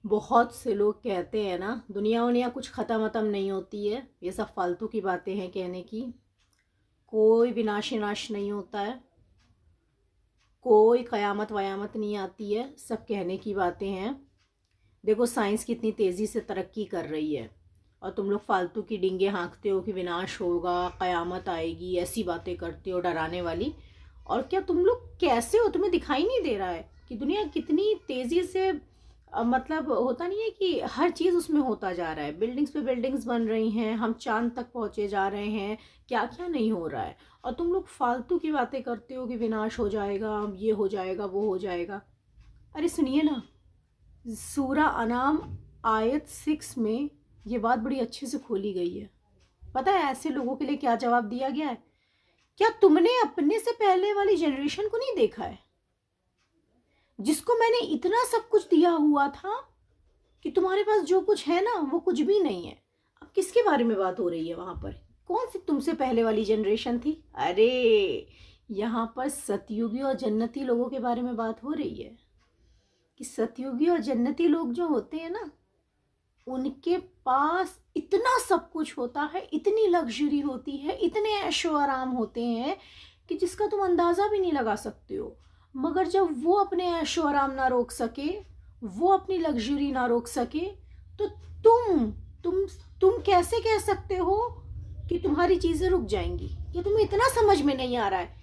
बहुत से लोग कहते हैं ना, दुनिया उनिया कुछ ख़त्म वतम नहीं होती है, ये सब फालतू की बातें हैं कहने की। कोई विनाश नाश नहीं होता है, कोई क़यामत वयामत नहीं आती है, सब कहने की बातें हैं। देखो साइंस कितनी तेज़ी से तरक्की कर रही है और तुम लोग फालतू की डींगे हाँकते हो कि विनाश होगा, क़यामत आएगी, ऐसी बातें करते हो डराने वाली। और क्या तुम लोग कैसे हो, तुम्हें दिखाई नहीं दे रहा है कि दुनिया कितनी तेज़ी से मतलब होता नहीं है कि हर चीज़ उसमें होता जा रहा है। बिल्डिंग्स पे बिल्डिंग्स बन रही हैं, हम चांद तक पहुँचे जा रहे हैं, क्या क्या नहीं हो रहा है। और तुम लोग फालतू की बातें करते हो कि विनाश हो जाएगा, ये हो जाएगा, वो हो जाएगा। अरे सुनिए ना, सूरा अनाम आयत 6 में ये बात बड़ी अच्छे से खोली गई है। पता है ऐसे लोगों के लिए क्या जवाब दिया गया है? क्या तुमने अपने से पहले वाली जनरेशन को नहीं देखा है, जिसको मैंने इतना सब कुछ दिया हुआ था कि तुम्हारे पास जो कुछ है ना वो कुछ भी नहीं है। अब किसके बारे में बात हो रही है वहां पर? कौन सी तुमसे पहले वाली जनरेशन थी? अरे यहाँ पर सतयुगी और जन्नती लोगों के बारे में बात हो रही है कि सतयुगी और जन्नती लोग जो होते हैं ना, उनके पास इतना सब कुछ होता है, इतनी लग्जरी होती है, इतने ऐशो आराम होते हैं कि जिसका तुम अंदाज़ा भी नहीं लगा सकते हो। मगर जब वो अपने ऐशो आराम ना रोक सके, वो अपनी लग्जरी ना रोक सके, तो तुम तुम कैसे कह सकते हो कि तुम्हारी चीज़ें रुक जाएंगी? ये तुम्हें इतना समझ में नहीं आ रहा है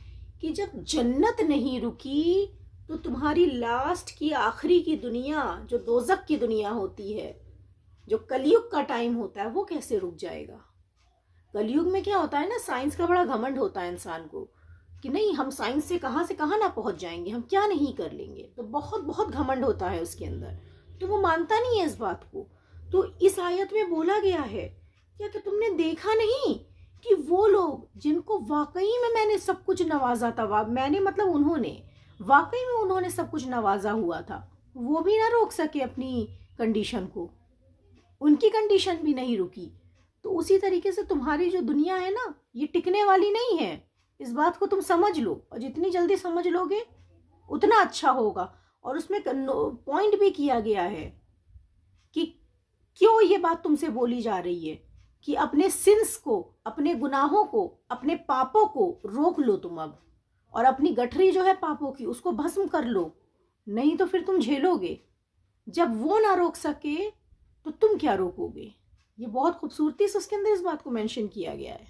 कि जब जन्नत नहीं रुकी तो तुम्हारी लास्ट की आखिरी की दुनिया, जो दोज़ख की दुनिया होती है, जो कलयुग का टाइम होता है, वो कैसे रुक जाएगा? कलयुग में क्या होता है ना, साइंस का बड़ा घमंड होता है इंसान को कि नहीं, हम साइंस से कहाँ ना पहुंच जाएंगे, हम क्या नहीं कर लेंगे। तो बहुत बहुत घमंड होता है उसके अंदर, तो वो मानता नहीं है इस बात को। तो इस आयत में बोला गया है क्या कि तुमने देखा नहीं कि वो लोग जिनको वाकई में मैंने सब कुछ नवाजा था, मैंने मतलब उन्होंने वाकई में उन्होंने सब कुछ नवाजा हुआ था, वो भी ना रोक सके अपनी कंडीशन को, उनकी कंडीशन भी नहीं रुकी। तो उसी तरीके से तुम्हारी जो दुनिया है ना, ये टिकने वाली नहीं है। इस बात को तुम समझ लो, और जितनी जल्दी समझ लोगे उतना अच्छा होगा। और उसमें पॉइंट भी किया गया है कि क्यों ये बात तुमसे बोली जा रही है कि अपने सिंस को, अपने गुनाहों को, अपने पापों को रोक लो तुम अब, और अपनी गठरी जो है पापों की, उसको भस्म कर लो, नहीं तो फिर तुम झेलोगे। जब वो ना रोक सके तो तुम क्या रोकोगे? ये बहुत खूबसूरती से उसके अंदर इस बात को मेंशन किया गया है।